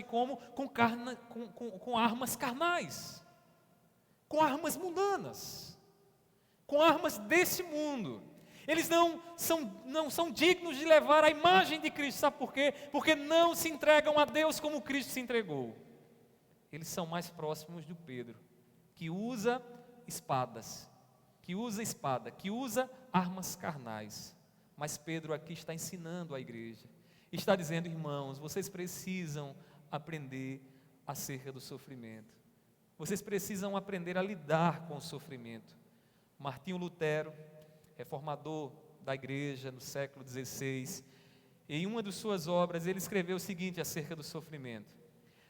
como? Com armas carnais, com armas mundanas, com armas desse mundo. Eles não são dignos de levar a imagem de Cristo. Sabe por quê? Porque não se entregam a Deus como Cristo se entregou. Eles são mais próximos do Pedro, que usa espadas, que usa espada, que usa armas carnais. Mas Pedro aqui está ensinando a igreja, está dizendo: irmãos, vocês precisam aprender acerca do sofrimento. Vocês precisam aprender a lidar com o sofrimento. Martinho Lutero, reformador da igreja no século XVI, em uma de suas obras, ele escreveu o seguinte acerca do sofrimento: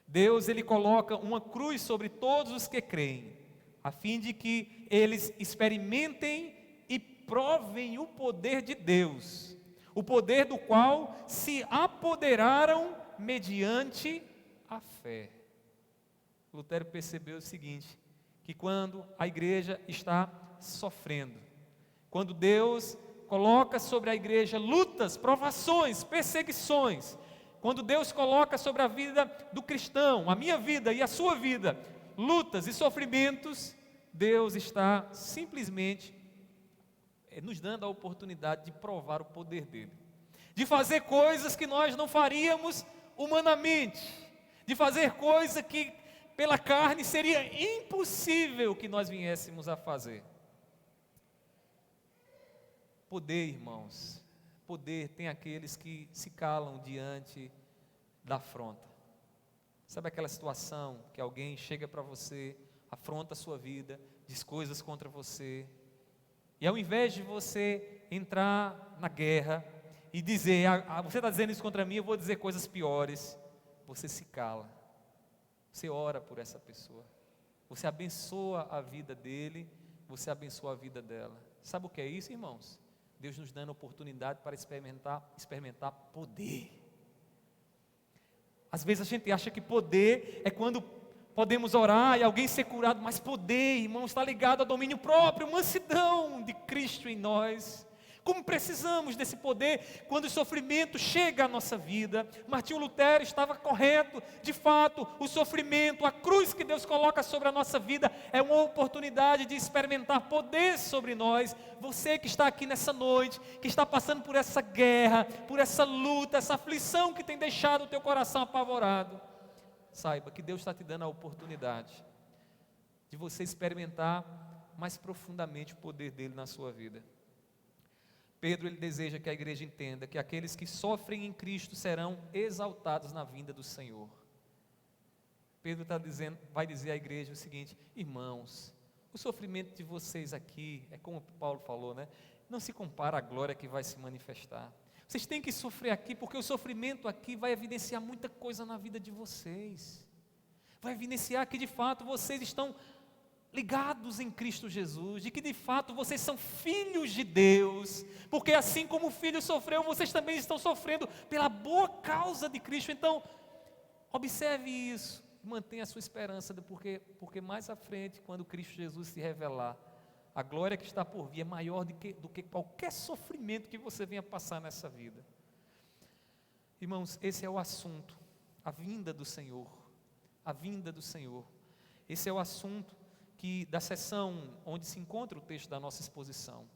Deus, ele coloca uma cruz sobre todos os que creem, a fim de que eles experimentem e provem o poder de Deus, o poder do qual se apoderaram mediante a fé. Lutero percebeu o seguinte, que quando a igreja está sofrendo, quando Deus coloca sobre a igreja lutas, provações, perseguições, quando Deus coloca sobre a vida do cristão, a minha vida e a sua vida, lutas e sofrimentos, Deus está simplesmente nos dando a oportunidade de provar o poder dele, de fazer coisas que nós não faríamos humanamente, de fazer coisas que pela carne seria impossível que nós viéssemos a fazer. Poder, irmãos, poder tem aqueles que se calam diante da afronta. Sabe aquela situação que alguém chega para você, afronta a sua vida, diz coisas contra você, e ao invés de você entrar na guerra e dizer, você está dizendo isso contra mim, eu vou dizer coisas piores, você se cala, você ora por essa pessoa, você abençoa a vida dele, você abençoa a vida dela. Sabe o que é isso, irmãos? Deus nos dando a oportunidade para experimentar poder. Às vezes a gente acha que poder é quando podemos orar e alguém ser curado, mas poder, irmãos, está ligado ao domínio próprio, mansidão de Cristo em nós. Como precisamos desse poder quando o sofrimento chega à nossa vida. Martinho Lutero estava correto, de fato, o sofrimento, a cruz que Deus coloca sobre a nossa vida é uma oportunidade de experimentar poder sobre nós. Você que está aqui nessa noite, que está passando por essa guerra, por essa luta, essa aflição que tem deixado o teu coração apavorado, saiba que Deus está te dando a oportunidade de você experimentar mais profundamente o poder dele na sua vida. Pedro, ele deseja que a igreja entenda que aqueles que sofrem em Cristo serão exaltados na vinda do Senhor. Pedro vai dizer à igreja o seguinte: irmãos, o sofrimento de vocês aqui, é como Paulo falou, né? Não se compara à glória que vai se manifestar. Vocês têm que sofrer aqui, porque o sofrimento aqui vai evidenciar muita coisa na vida de vocês. Vai evidenciar que de fato vocês estão ligados em Cristo Jesus, de que de fato vocês são filhos de Deus, porque assim como o filho sofreu, vocês também estão sofrendo pela boa causa de Cristo. Então, observe isso, mantenha a sua esperança, porque mais à frente, quando Cristo Jesus se revelar, a glória que está por vir é maior do que qualquer sofrimento que você venha passar nessa vida. Irmãos, esse é o assunto, a vinda do Senhor, a vinda do Senhor. Esse é o assunto da sessão onde se encontra o texto da nossa exposição.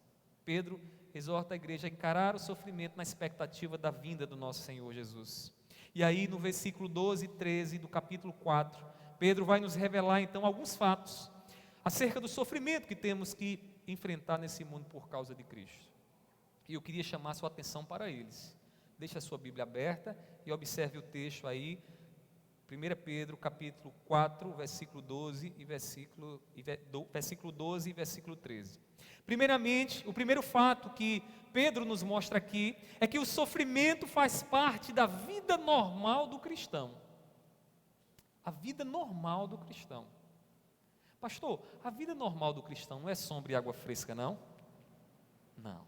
Pedro exorta a igreja a encarar o sofrimento na expectativa da vinda do nosso Senhor Jesus. E aí no versículo 12 e 13 do capítulo 4, Pedro vai nos revelar então alguns fatos acerca do sofrimento que temos que enfrentar nesse mundo por causa de Cristo. E eu queria chamar a sua atenção para eles. Deixe a sua Bíblia aberta e observe o texto aí, 1 Pedro capítulo 4, versículo 12 e versículo 12 e versículo 13. Primeiramente, o primeiro fato que Pedro nos mostra aqui é que o sofrimento faz parte da vida normal do cristão. A vida normal do cristão. Pastor, a vida normal do cristão não é sombra e água fresca, não? Não.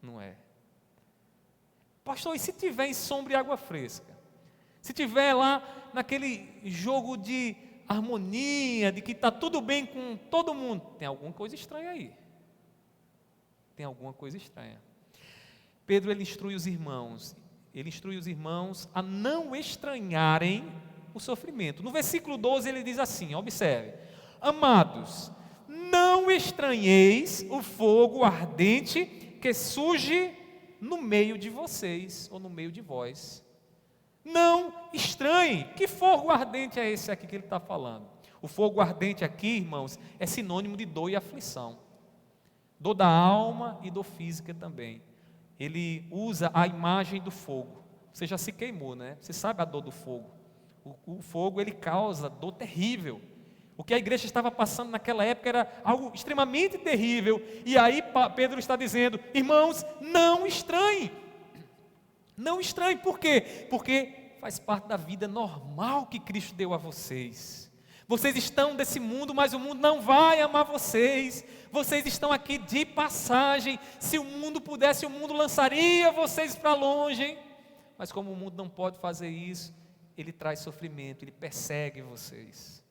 Não é. Pastor, e se tiver em sombra e água fresca? Se tiver lá naquele jogo de harmonia, de que está tudo bem com todo mundo, tem alguma coisa estranha aí. Tem alguma coisa estranha. Pedro, ele instrui os irmãos ele instrui os irmãos a não estranharem o sofrimento. No versículo 12 ele diz assim, observe: amados, não estranheis o fogo ardente que surge no meio de vocês, ou no meio de vós. Não estranhe. Que fogo ardente é esse aqui que ele está falando? O fogo ardente aqui, irmãos, é sinônimo de dor e aflição. Dor da alma e dor física também. Ele usa a imagem do fogo. Você já se queimou, né? Você sabe a dor do fogo. O fogo, ele causa dor terrível. O que a igreja estava passando naquela época era algo extremamente terrível. E aí Pedro está dizendo: irmãos, não estranhem. Não estranhem. Por quê? Porque faz parte da vida normal que Cristo deu a vocês. Vocês estão desse mundo, mas o mundo não vai amar vocês. Vocês estão aqui de passagem. Se o mundo pudesse, o mundo lançaria vocês para longe. Mas como o mundo não pode fazer isso, ele traz sofrimento, ele persegue vocês.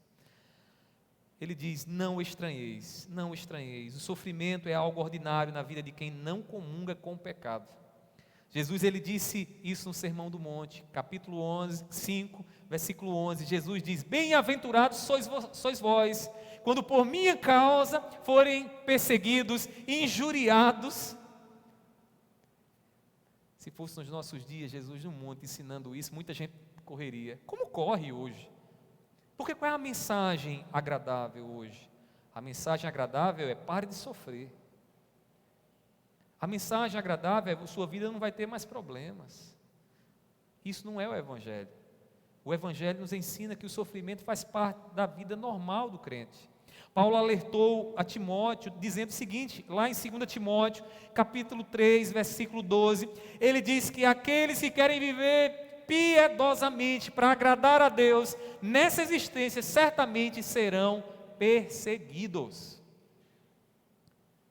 Ele diz: não estranheis, não estranheis. O sofrimento é algo ordinário na vida de quem não comunga com o pecado. Jesus, ele disse isso no Sermão do Monte, capítulo 5, versículo 11. Jesus diz: bem-aventurados sois vós, quando por minha causa forem perseguidos, injuriados. Se fosse nos nossos dias, Jesus no monte ensinando isso, muita gente correria. Como corre hoje? Porque qual é a mensagem agradável hoje? A mensagem agradável é: pare de sofrer. A mensagem agradável é: sua vida não vai ter mais problemas. Isso não é o Evangelho. O Evangelho nos ensina que o sofrimento faz parte da vida normal do crente. Paulo alertou a Timóteo, dizendo o seguinte, lá em 2 Timóteo, capítulo 3, versículo 12, ele diz que aqueles que querem viver piedosamente para agradar a Deus, nessa existência, certamente serão perseguidos.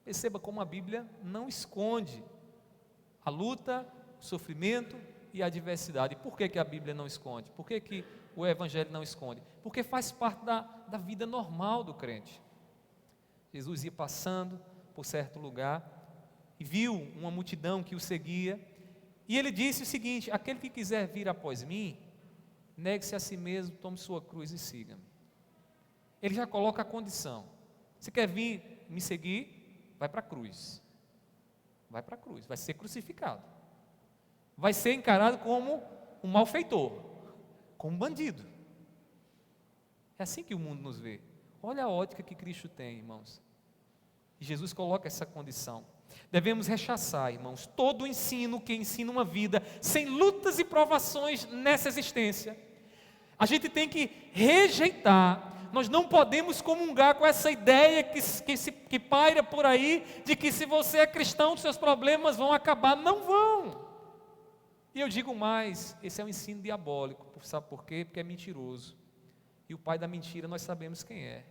Perceba como a Bíblia não esconde a luta, o sofrimento e a adversidade. Por que a Bíblia não esconde? Por que o Evangelho não esconde? Porque faz parte da vida normal do crente. Jesus ia passando por certo lugar e viu uma multidão que o seguia, e ele disse o seguinte: aquele que quiser vir após mim, negue-se a si mesmo, tome sua cruz e siga-me. Ele já coloca a condição: você quer vir me seguir? Vai para a cruz. Vai para a cruz, vai ser crucificado. Vai ser encarado como um malfeitor, como um bandido. É assim que o mundo nos vê. Olha a ótica que Cristo tem, irmãos. E Jesus coloca essa condição. Devemos rechaçar, irmãos, todo o ensino que ensina uma vida sem lutas e provações nessa existência. A gente tem que rejeitar. Nós não podemos comungar com essa ideia que paira por aí, de que se você é cristão, seus problemas vão acabar. Não vão. E eu digo mais, esse é um ensino diabólico. Sabe por quê? Porque é mentiroso. E o pai da mentira nós sabemos quem é.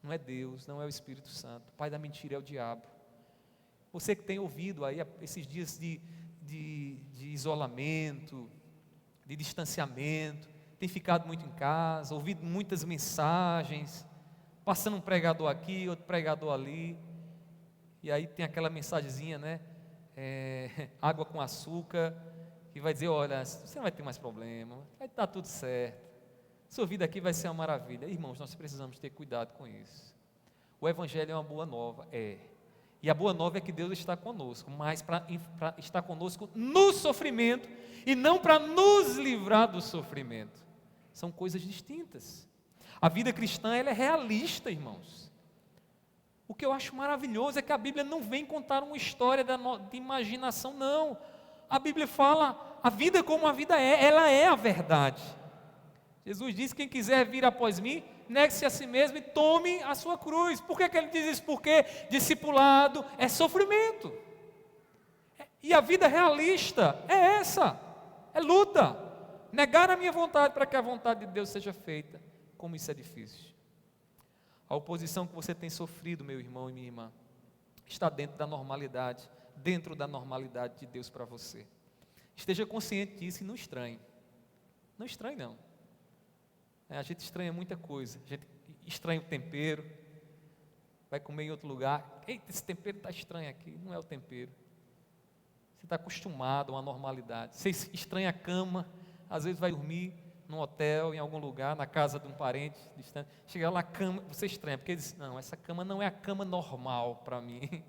Não é Deus, não é o Espírito Santo. O pai da mentira é o diabo. Você que tem ouvido aí esses dias de isolamento, de distanciamento, tem ficado muito em casa, ouvido muitas mensagens, passando um pregador aqui, outro pregador ali, e aí tem aquela mensagenzinha, né? Água com açúcar, que vai dizer: olha, você não vai ter mais problema, vai estar tudo certo, sua vida aqui vai ser uma maravilha. Irmãos, nós precisamos ter cuidado com isso. O Evangelho é uma boa nova, e a boa nova é que Deus está conosco, mas para estar conosco no sofrimento, e não para nos livrar do sofrimento. São coisas distintas. A vida cristã, ela é realista, irmãos. O que eu acho maravilhoso é que a Bíblia não vem contar uma história de imaginação, não. A Bíblia fala a vida como a vida é, ela é a verdade. Jesus disse: quem quiser vir após mim, negue-se a si mesmo e tome a sua cruz. Por que ele diz isso? Porque discipulado é sofrimento. E a vida realista é essa, é luta. Negar a minha vontade para que a vontade de Deus seja feita. Como isso é difícil. A oposição que você tem sofrido, meu irmão e minha irmã, está dentro da normalidade de Deus para você. Esteja consciente disso e não estranhe. Não estranhe, não. A gente estranha muita coisa. A gente estranha o tempero. Vai comer em outro lugar. Eita, esse tempero está estranho aqui. Não é o tempero. Você está acostumado a uma normalidade. Você estranha a cama, às vezes vai dormir num hotel, em algum lugar, na casa de um parente distante. Chega lá, a cama, você estranha, porque diz, não, essa cama não é a cama normal para mim.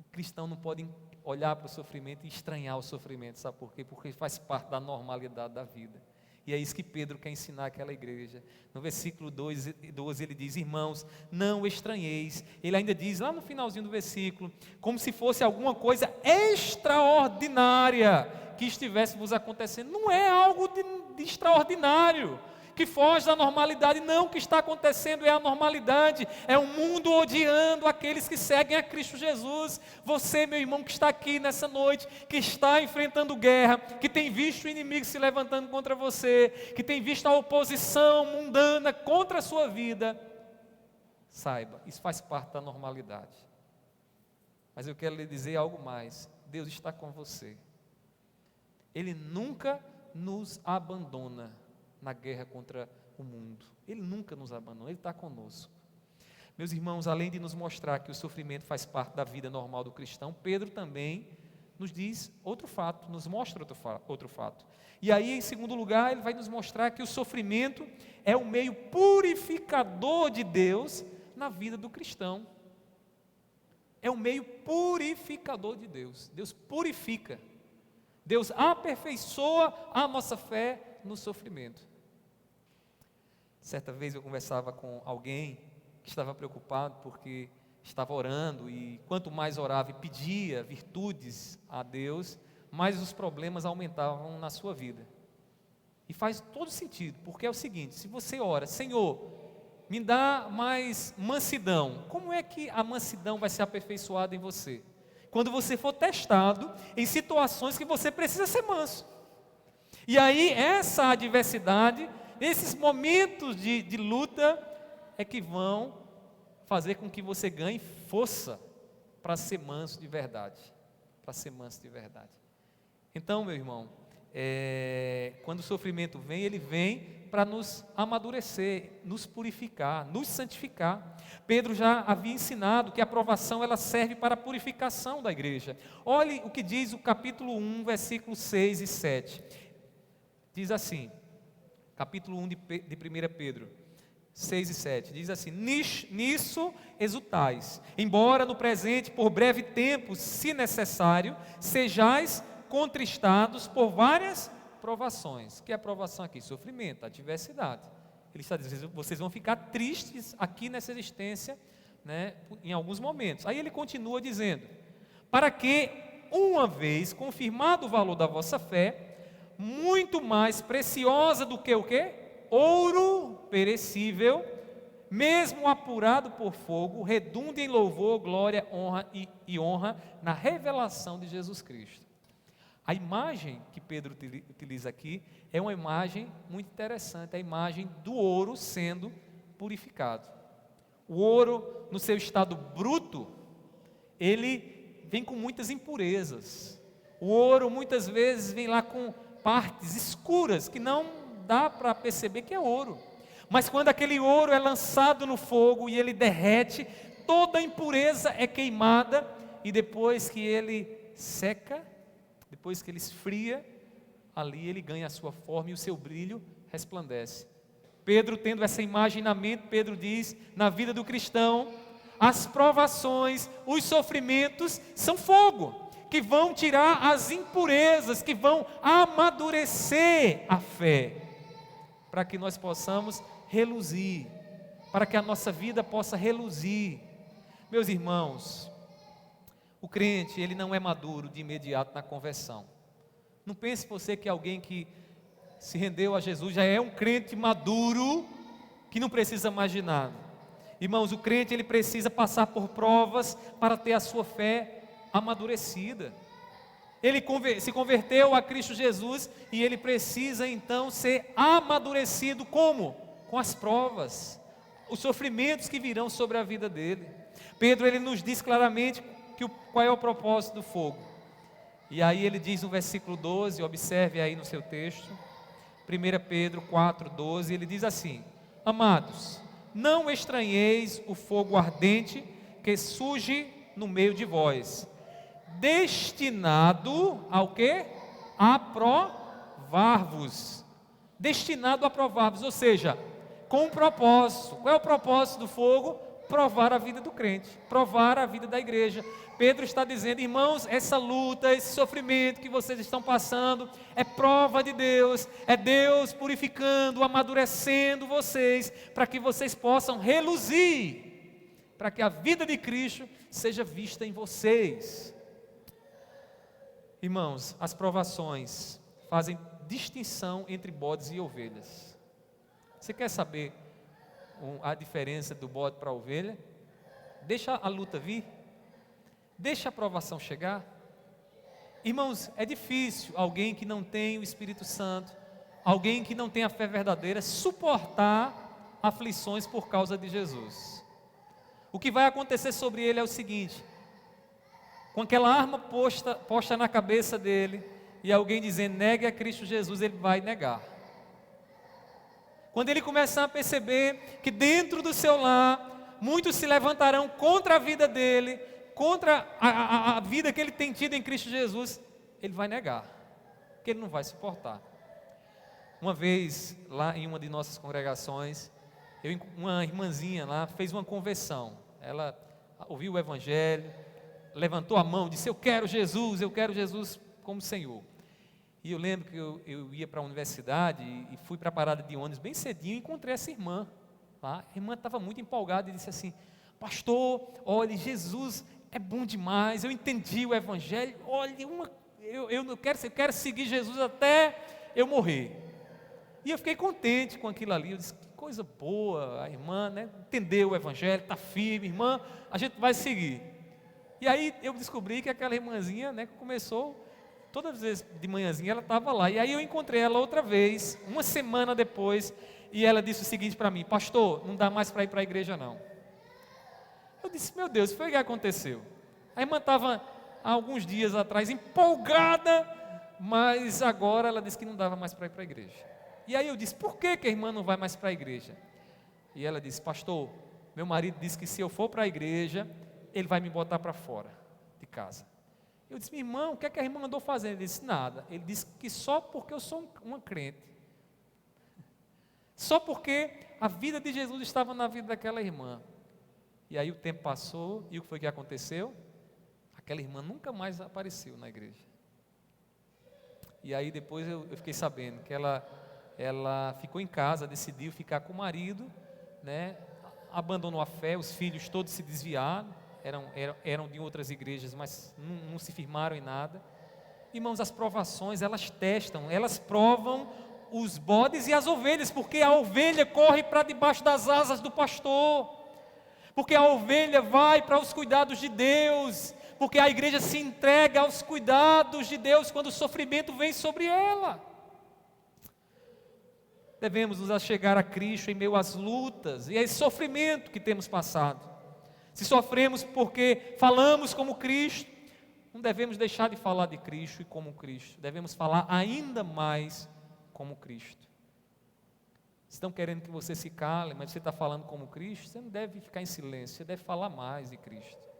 O cristão não pode olhar para o sofrimento e estranhar o sofrimento, sabe por quê? Porque faz parte da normalidade da vida. E é isso que Pedro quer ensinar àquela igreja. No versículo 12 ele diz, irmãos, não estranheis. Ele ainda diz lá no finalzinho do versículo, como se fosse alguma coisa extraordinária que estivesse vos acontecendo. Não é algo de extraordinário, que foge da normalidade. Não, o que está acontecendo é a normalidade. É o mundo odiando aqueles que seguem a Cristo Jesus. Você, meu irmão, que está aqui nessa noite, que está enfrentando guerra, que tem visto o inimigo se levantando contra você, que tem visto a oposição mundana contra a sua vida, saiba, isso faz parte da normalidade. Mas eu quero lhe dizer algo mais. Deus está com você. Ele nunca nos abandona na guerra contra o mundo. Ele nunca nos abandona, Ele está conosco. Meus irmãos, além de nos mostrar que o sofrimento faz parte da vida normal do cristão, Pedro também nos diz outro fato, nos mostra outro fato. E aí, em segundo lugar, ele vai nos mostrar que o sofrimento é o meio purificador de Deus na vida do cristão. É o meio purificador de Deus. Deus purifica. Deus aperfeiçoa a nossa fé no sofrimento. Certa vez eu conversava com alguém que estava preocupado porque estava orando, e quanto mais orava e pedia virtudes a Deus, mais os problemas aumentavam na sua vida. E faz todo sentido, porque é o seguinte: se você ora, Senhor, me dá mais mansidão, como é que a mansidão vai ser aperfeiçoada em você? Quando você for testado em situações que você precisa ser manso. E aí essa adversidade, esses momentos de luta é que vão fazer com que você ganhe força para ser manso de verdade. Para ser manso de verdade. Então, meu irmão, quando o sofrimento vem, ele vem para nos amadurecer, nos purificar, nos santificar. Pedro já havia ensinado que a provação ela serve para a purificação da igreja. Olhe o que diz o capítulo 1, versículos 6 e 7. Diz assim, capítulo 1 de 1 Pedro, 6 e 7, diz assim: nisso exultais, embora no presente, por breve tempo, se necessário, sejais contristados por várias provações. Que é a provação aqui? Sofrimento, adversidade. Ele está dizendo, vocês vão ficar tristes aqui nessa existência, né, em alguns momentos. Aí ele continua dizendo, para que, uma vez confirmado o valor da vossa fé, muito mais preciosa do que o quê? Ouro perecível, mesmo apurado por fogo, redunda em louvor, glória, honra e honra na revelação de Jesus Cristo. A imagem que Pedro utiliza aqui é uma imagem muito interessante, a imagem do ouro sendo purificado. O ouro, no seu estado bruto, ele vem com muitas impurezas. O ouro muitas vezes vem lá com partes escuras que não dá para perceber que é ouro. Mas quando aquele ouro é lançado no fogo e ele derrete, toda a impureza é queimada, e depois que ele seca, depois que ele esfria, ali ele ganha a sua forma e o seu brilho resplandece. Pedro, tendo essa imagem na mente, Pedro diz, na vida do cristão, as provações, os sofrimentos são fogo, que vão tirar as impurezas, que vão amadurecer a fé, para que nós possamos reluzir, para que a nossa vida possa reluzir. Meus irmãos, o crente, ele não é maduro de imediato na conversão. Não pense você que alguém que se rendeu a Jesus já é um crente maduro, que não precisa mais de nada. Irmãos, o crente, ele precisa passar por provas para ter a sua fé amadurecida. Ele se converteu a Cristo Jesus e ele precisa então ser amadurecido como? Com as provas, os sofrimentos que virão sobre a vida dele. Pedro, ele nos diz claramente qual é o propósito do fogo. E aí ele diz no versículo 12, observe aí no seu texto, 1 Pedro 4,12, ele diz assim: amados, não estranheis o fogo ardente que surge no meio de vós, destinado ao quê? A provar-vos. Destinado a provar-vos, ou seja, com um propósito. Qual é o propósito do fogo? Provar a vida do crente, provar a vida da igreja. Pedro está dizendo, irmãos, essa luta, esse sofrimento que vocês estão passando, é prova de Deus, é Deus purificando, amadurecendo vocês, para que vocês possam reluzir, para que a vida de Cristo seja vista em vocês. Irmãos, as provações fazem distinção entre bodes e ovelhas. Você quer saber a diferença do bode para a ovelha? Deixa a luta vir, deixa a provação chegar. Irmãos, é difícil alguém que não tem o Espírito Santo, alguém que não tem a fé verdadeira, suportar aflições por causa de Jesus. O que vai acontecer sobre ele é o seguinte: com aquela arma posta na cabeça dele, e alguém dizendo, negue a Cristo Jesus, ele vai negar. Quando ele começar a perceber que dentro do seu lar, muitos se levantarão contra a vida dele, contra a vida que ele tem tido em Cristo Jesus, ele vai negar, porque ele não vai suportar. Uma vez, lá em uma de nossas congregações, uma irmãzinha lá fez uma conversão. Ela ouviu o Evangelho, levantou a mão, disse, eu quero Jesus como Senhor. E eu lembro que eu ia para a universidade e fui para a parada de ônibus bem cedinho e encontrei essa irmã. Tá? A irmã estava muito empolgada e disse assim, pastor, olha, Jesus é bom demais, eu entendi o Evangelho, olha, eu quero seguir Jesus até eu morrer. E eu fiquei contente com aquilo ali, eu disse, que coisa boa, a irmã, né, entendeu o Evangelho, está firme, irmã, a gente vai seguir. E aí eu descobri que aquela irmãzinha, né, começou, todas as vezes de manhãzinha ela estava lá, e aí eu encontrei ela outra vez, uma semana depois, e ela disse o seguinte para mim, pastor, não dá mais para ir para a igreja não. Eu disse, meu Deus, foi o que aconteceu? A irmã estava há alguns dias atrás empolgada, mas agora ela disse que não dava mais para ir para a igreja. E aí eu disse, por que a irmã não vai mais para a igreja? E ela disse, pastor, meu marido disse que se eu for para a igreja, ele vai me botar para fora de casa. Eu disse, minha irmã, o que é que a irmã andou fazendo? Ele disse, nada. Ele disse que só porque eu sou uma crente. Só porque a vida de Jesus estava na vida daquela irmã. E aí o tempo passou, e o que foi que aconteceu? Aquela irmã nunca mais apareceu na igreja. E aí depois eu fiquei sabendo que ela ficou em casa, decidiu ficar com o marido, né? Abandonou a fé, os filhos todos se desviaram, eram de outras igrejas, mas não se firmaram em nada. Irmãos, as provações, elas testam, elas provam os bodes e as ovelhas, porque a ovelha corre para debaixo das asas do pastor, porque a ovelha vai para os cuidados de Deus, porque a igreja se entrega aos cuidados de Deus quando o sofrimento vem sobre ela. Devemos nos achegar a Cristo em meio às lutas e a esse sofrimento que temos passado. Se sofremos porque falamos como Cristo, não devemos deixar de falar de Cristo e como Cristo. Devemos falar ainda mais como Cristo. Estão querendo que você se cale, mas você está falando como Cristo, você não deve ficar em silêncio, você deve falar mais de Cristo.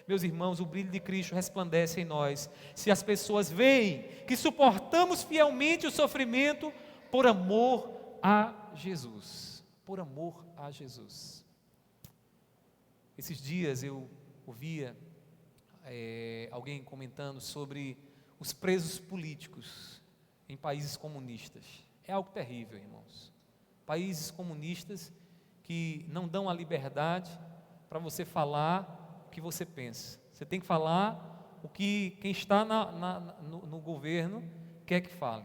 Meus irmãos, o brilho de Cristo resplandece em nós, se as pessoas veem que suportamos fielmente o sofrimento por amor a Jesus. Por amor a Jesus. Esses dias eu ouvia alguém comentando sobre os presos políticos em países comunistas. É algo terrível, irmãos. Países comunistas que não dão a liberdade para você falar o que você pensa. Você tem que falar o que quem está no governo quer que fale.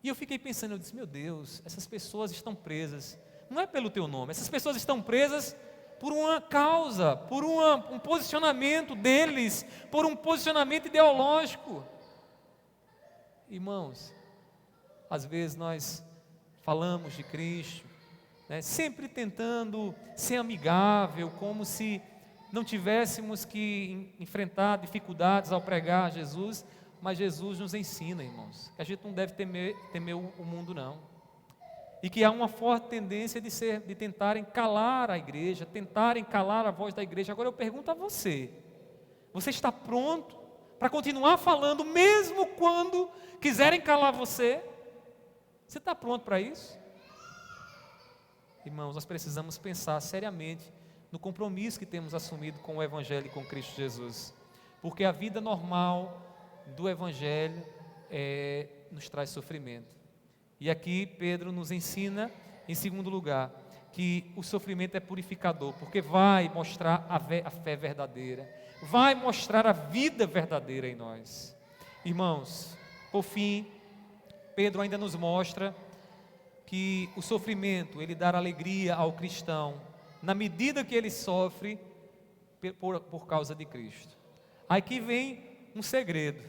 E eu fiquei pensando, eu disse, meu Deus, essas pessoas estão presas, não é pelo teu nome, essas pessoas estão presas por uma causa, por um posicionamento deles, por um posicionamento ideológico. Irmãos, às vezes nós falamos de Cristo, né, sempre tentando ser amigável, como se não tivéssemos que enfrentar dificuldades ao pregar Jesus, mas Jesus nos ensina, irmãos, que a gente não deve temer o mundo não, e que há uma forte tendência de tentarem calar a igreja, tentarem calar a voz da igreja. Agora eu pergunto a você, você está pronto para continuar falando, mesmo quando quiserem calar você? Você está pronto para isso? Irmãos, nós precisamos pensar seriamente no compromisso que temos assumido com o Evangelho e com Cristo Jesus, porque a vida normal do Evangelho nos traz sofrimento. E aqui Pedro nos ensina, em segundo lugar, que o sofrimento é purificador, porque vai mostrar a fé verdadeira, vai mostrar a vida verdadeira em nós. Irmãos, por fim, Pedro ainda nos mostra que o sofrimento, ele dá alegria ao cristão, na medida que ele sofre por causa de Cristo. Aqui vem um segredo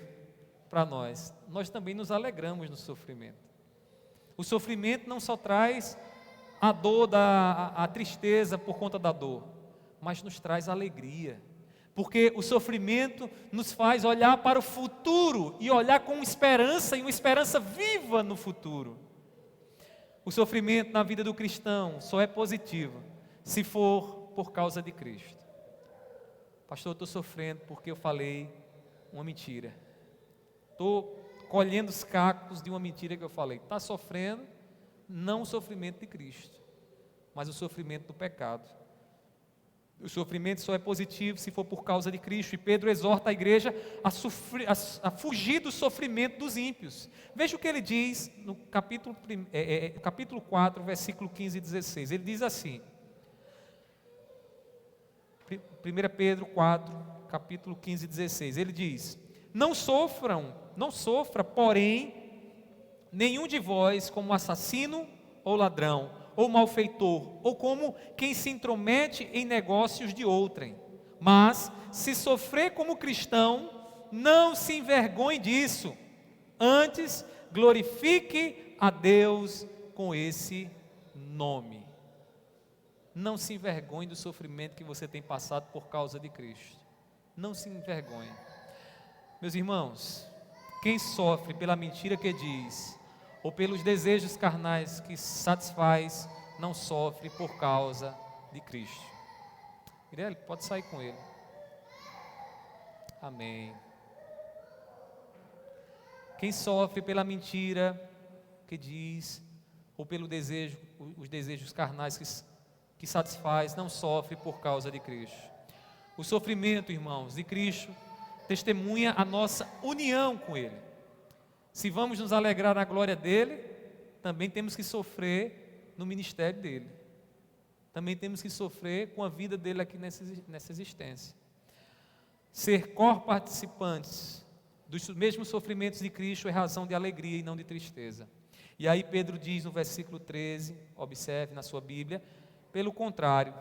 para nós também nos alegramos no sofrimento. O sofrimento não só traz a dor, a tristeza por conta da dor, mas nos traz alegria, porque o sofrimento nos faz olhar para o futuro e olhar com esperança, e uma esperança viva no futuro. O sofrimento na vida do cristão só é positivo se for por causa de Cristo. Pastor, eu estou sofrendo porque eu falei uma mentira. Estou colhendo os cacos de uma mentira que eu falei. Está sofrendo, não o sofrimento de Cristo, mas o sofrimento do pecado. O sofrimento só é positivo se for por causa de Cristo. E Pedro exorta a igreja a fugir do sofrimento dos ímpios. Veja o que ele diz no capítulo 4, versículo 15 e 16. Ele diz assim, 1 Pedro 4, capítulo 15 e 16. Ele diz: não sofra, porém, nenhum de vós como assassino ou ladrão, ou malfeitor, ou como quem se intromete em negócios de outrem. Mas, se sofrer como cristão, não se envergonhe disso. Antes, glorifique a Deus com esse nome. Não se envergonhe do sofrimento que você tem passado por causa de Cristo. Não se envergonhe. Meus irmãos, quem sofre pela mentira que diz, ou pelos desejos carnais que satisfaz, não sofre por causa de Cristo. Mirelle, pode sair com ele. Amém. Quem sofre pela mentira que diz, ou pelo desejo, os desejos carnais que satisfaz, não sofre por causa de Cristo. O sofrimento, irmãos, de Cristo testemunha a nossa união com Ele. Se vamos nos alegrar na glória dEle, também temos que sofrer no ministério dEle. Também temos que sofrer com a vida dEle aqui nessa existência. Ser co-participantes dos mesmos sofrimentos de Cristo é razão de alegria e não de tristeza. E aí Pedro diz no versículo 13, observe na sua Bíblia, pelo contrário,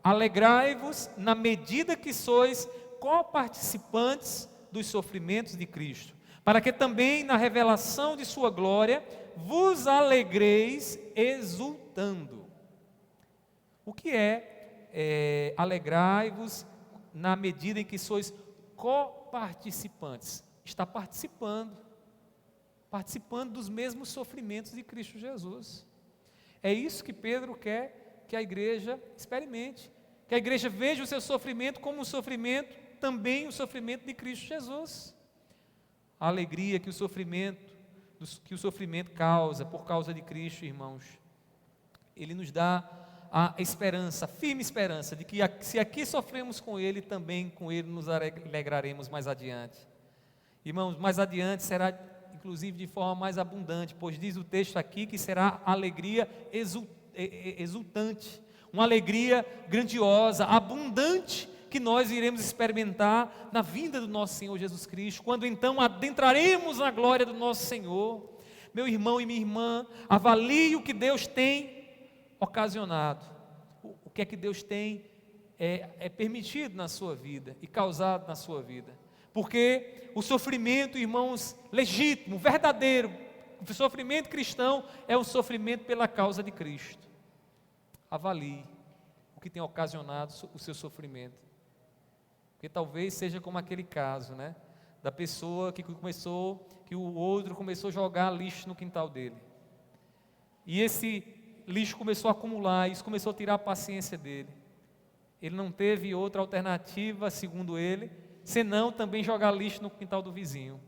alegrai-vos na medida que sois co-participantes dos sofrimentos de Cristo, para que também na revelação de sua glória vos alegreis exultando. O que é alegrai-vos na medida em que sois co-participantes? Está participando dos mesmos sofrimentos de Cristo Jesus. É isso que Pedro quer que a igreja experimente, que a igreja veja o seu sofrimento como um sofrimento, também o sofrimento de Cristo Jesus. A alegria que o sofrimento causa por causa de Cristo, irmãos, Ele nos dá a esperança, a firme esperança de que se aqui sofremos com Ele, também com Ele nos alegraremos mais adiante. Irmãos, mais adiante será inclusive de forma mais abundante, pois diz o texto aqui que será alegria exultante, uma alegria grandiosa, abundante, que nós iremos experimentar na vinda do nosso Senhor Jesus Cristo, quando então adentraremos na glória do nosso Senhor. Meu irmão e minha irmã, avalie o que Deus tem ocasionado, o que é que Deus tem permitido na sua vida e causado na sua vida, porque o sofrimento, irmãos, legítimo, verdadeiro, o sofrimento cristão é um sofrimento pela causa de Cristo. Avalie o que tem ocasionado o seu sofrimento, porque talvez seja como aquele caso, né, da pessoa que o outro começou a jogar lixo no quintal dele, e esse lixo começou a acumular, isso começou a tirar a paciência dele. Ele não teve outra alternativa, segundo ele, senão também jogar lixo no quintal do vizinho.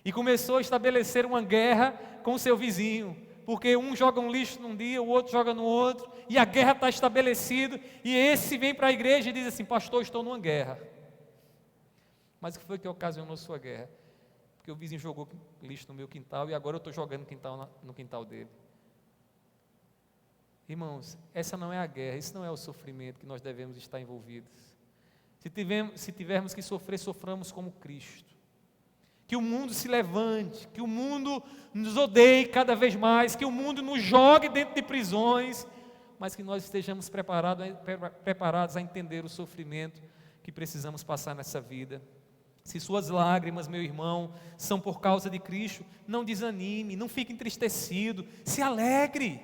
E começou a estabelecer uma guerra com o seu vizinho, porque um joga um lixo num dia, o outro joga no outro, e a guerra está estabelecida, e esse vem para a igreja e diz assim: pastor, estou numa guerra. Mas o que foi que ocasionou sua guerra? Porque o vizinho jogou lixo no meu quintal, e agora eu estou jogando no quintal dele. Irmãos, essa não é a guerra, isso não é o sofrimento que nós devemos estar envolvidos. Se tivermos que sofrer, soframos como Cristo. Que o mundo se levante, que o mundo nos odeie cada vez mais, que o mundo nos jogue dentro de prisões, mas que nós estejamos preparados a entender o sofrimento que precisamos passar nessa vida. Se suas lágrimas, meu irmão, são por causa de Cristo, não desanime, não fique entristecido, se alegre.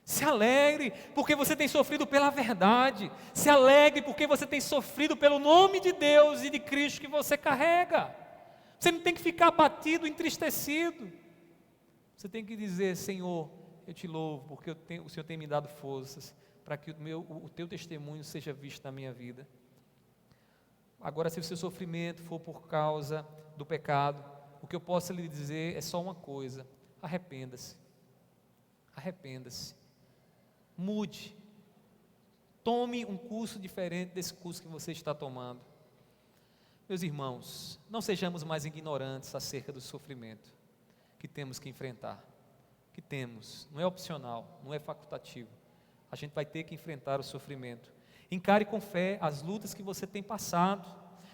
Se alegre, porque você tem sofrido pela verdade. Se alegre, porque você tem sofrido pelo nome de Deus e de Cristo que você carrega. Você não tem que ficar abatido, entristecido. Você tem que dizer: Senhor, eu te louvo, porque o Senhor tem me dado forças para que o teu testemunho seja visto na minha vida. Agora, se o seu sofrimento for por causa do pecado, o que eu posso lhe dizer é só uma coisa: arrependa-se. Arrependa-se. Mude. Tome um curso diferente desse curso que você está tomando. Meus irmãos, não sejamos mais ignorantes acerca do sofrimento que temos que enfrentar. Que temos, não é opcional, não é facultativo. A gente vai ter que enfrentar o sofrimento. Encare com fé as lutas que você tem passado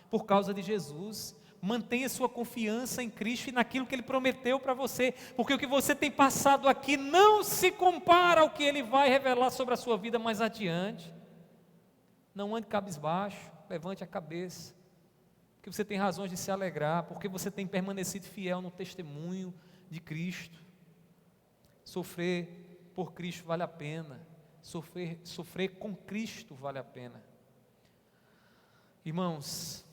por causa de Jesus. Mantenha sua confiança em Cristo e naquilo que Ele prometeu para você, porque o que você tem passado aqui não se compara ao que Ele vai revelar sobre a sua vida mais adiante. Não ande cabisbaixo, levante a cabeça, porque você tem razões de se alegrar, porque você tem permanecido fiel no testemunho de Cristo. Sofrer por Cristo vale a pena, sofrer com Cristo vale a pena. Irmãos,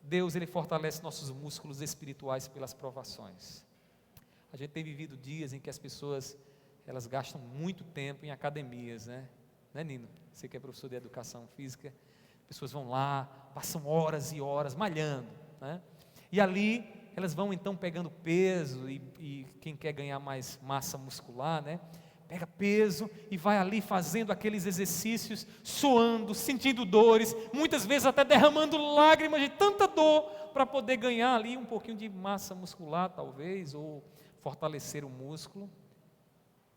Deus, Ele fortalece nossos músculos espirituais pelas provações. A gente tem vivido dias em que as pessoas, elas gastam muito tempo em academias, né? Né, Nino? Você que é professor de educação física, pessoas vão lá, passam horas e horas malhando, né? E ali, elas vão então pegando peso, e quem quer ganhar mais massa muscular, né? Pega peso e vai ali fazendo aqueles exercícios, suando, sentindo dores, muitas vezes até derramando lágrimas de tanta dor, para poder ganhar ali um pouquinho de massa muscular, talvez, ou fortalecer o músculo.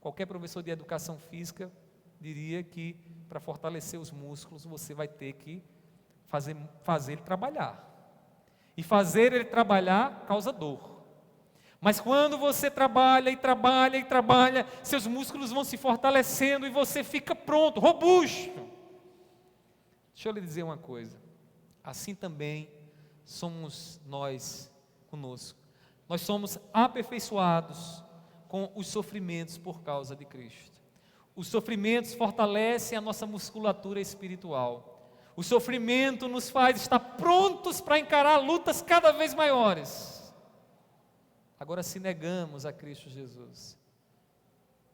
Qualquer professor de educação física diria que para fortalecer os músculos, você vai ter que fazer ele trabalhar. E fazer ele trabalhar causa dor. Mas quando você trabalha e trabalha e trabalha, seus músculos vão se fortalecendo e você fica pronto, robusto. Deixa eu lhe dizer uma coisa. Assim também somos nós conosco. Nós somos aperfeiçoados com os sofrimentos por causa de Cristo. Os sofrimentos fortalecem a nossa musculatura espiritual. O sofrimento nos faz estar prontos para encarar lutas cada vez maiores. Agora, se negamos a Cristo Jesus,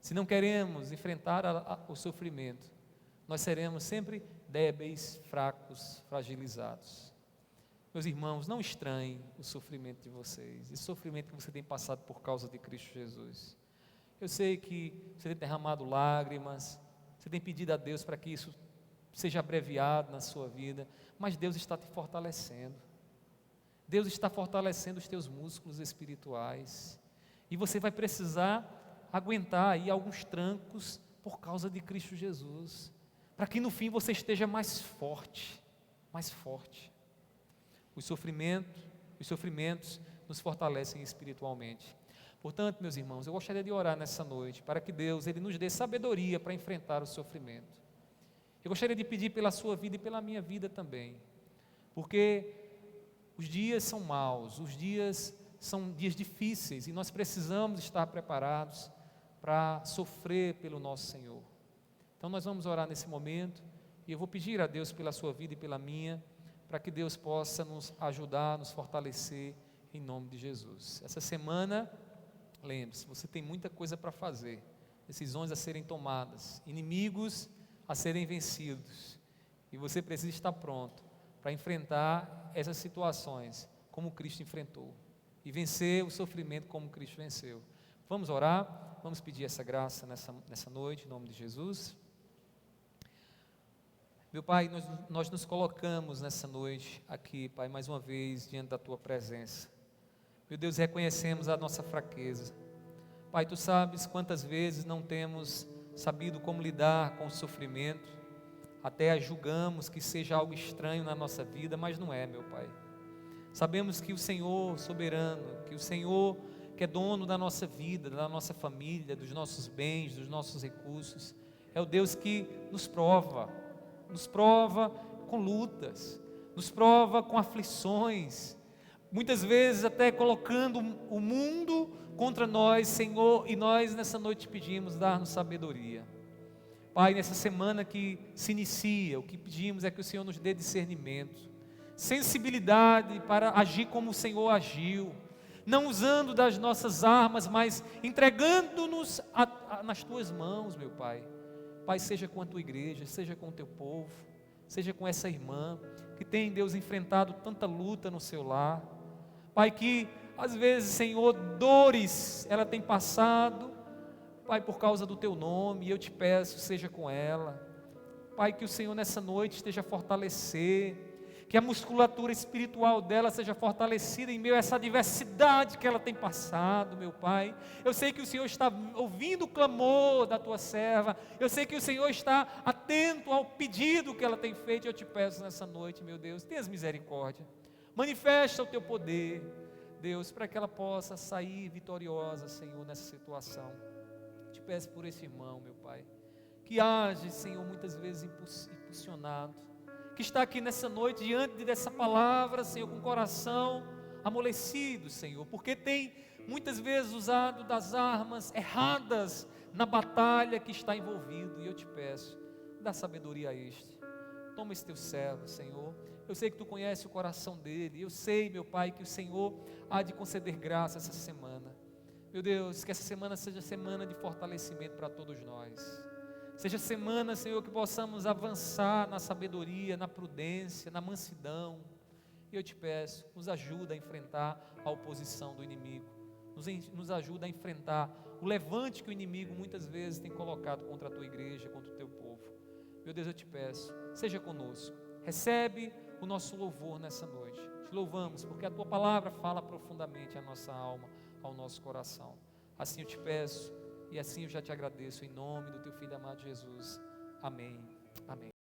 se não queremos enfrentar o sofrimento, nós seremos sempre débeis, fracos, fragilizados. Meus irmãos, não estranhem o sofrimento de vocês, esse sofrimento que você tem passado por causa de Cristo Jesus. Eu sei que você tem derramado lágrimas, você tem pedido a Deus para que isso seja abreviado na sua vida, mas Deus está te fortalecendo. Deus está fortalecendo os teus músculos espirituais. E você vai precisar aguentar aí alguns trancos por causa de Cristo Jesus, para que no fim você esteja mais forte, mais forte. Os sofrimentos nos fortalecem espiritualmente. Portanto, meus irmãos, eu gostaria de orar nessa noite, para que Deus, Ele nos dê sabedoria para enfrentar o sofrimento. Eu gostaria de pedir pela sua vida e pela minha vida também, porque os dias são maus, os dias são dias difíceis, e nós precisamos estar preparados para sofrer pelo nosso Senhor. Então nós vamos orar nesse momento, e eu vou pedir a Deus pela sua vida e pela minha, para que Deus possa nos ajudar, nos fortalecer, em nome de Jesus. Essa semana, lembre-se, você tem muita coisa para fazer, decisões a serem tomadas, inimigos a serem vencidos, e você precisa estar pronto para enfrentar essas situações como Cristo enfrentou e vencer o sofrimento como Cristo venceu. Vamos orar, vamos pedir essa graça nessa noite, em nome de Jesus. Meu Pai, nós nos colocamos nessa noite aqui, Pai, mais uma vez diante da Tua presença. Meu Deus, reconhecemos a nossa fraqueza. Pai, Tu sabes quantas vezes não temos sabido como lidar com o sofrimento, até julgamos que seja algo estranho na nossa vida, mas não é, meu Pai. Sabemos que o Senhor soberano, que o Senhor que é dono da nossa vida, da nossa família, dos nossos bens, dos nossos recursos, é o Deus que nos prova com lutas, nos prova com aflições, muitas vezes até colocando o mundo contra nós, Senhor, e nós nessa noite pedimos dar-nos sabedoria. Pai, nessa semana que se inicia, o que pedimos é que o Senhor nos dê discernimento, sensibilidade para agir como o Senhor agiu, não usando das nossas armas, mas entregando-nos nas Tuas mãos, meu Pai. Pai, seja com a Tua igreja, seja com o Teu povo, seja com essa irmã, que tem, Deus, enfrentado tanta luta no seu lar. Pai, que às vezes, Senhor, dores ela tem passado, Pai, por causa do Teu nome, e eu te peço, seja com ela. Pai, que o Senhor nessa noite esteja a fortalecer, que a musculatura espiritual dela seja fortalecida em meio a essa adversidade que ela tem passado, meu Pai. Eu sei que o Senhor está ouvindo o clamor da Tua serva, eu sei que o Senhor está atento ao pedido que ela tem feito, e eu te peço nessa noite, meu Deus, tenha misericórdia, manifesta o Teu poder, Deus, para que ela possa sair vitoriosa, Senhor, nessa situação. Te peço por esse irmão, meu Pai, que age, Senhor, muitas vezes impulsionado, que está aqui nessa noite, diante dessa palavra, Senhor, com o coração amolecido, Senhor, porque tem muitas vezes usado das armas erradas na batalha que está envolvido, e eu te peço, dá sabedoria a este. Toma esse Teu servo, Senhor. Eu sei que Tu conheces o coração dele, eu sei, meu Pai, que o Senhor há de conceder graça essa semana. Meu Deus, que essa semana seja semana de fortalecimento para todos nós. Seja semana, Senhor, que possamos avançar na sabedoria, na prudência, na mansidão. E eu te peço, nos ajuda a enfrentar a oposição do inimigo. Nos ajuda a enfrentar o levante que o inimigo muitas vezes tem colocado contra a Tua igreja, contra o Teu povo. Meu Deus, eu te peço, seja conosco. Recebe o nosso louvor nessa noite. Te louvamos porque a Tua palavra fala profundamente à nossa alma, ao nosso coração. Assim eu te peço. E assim eu já te agradeço em nome do Teu Filho amado Jesus. Amém. Amém.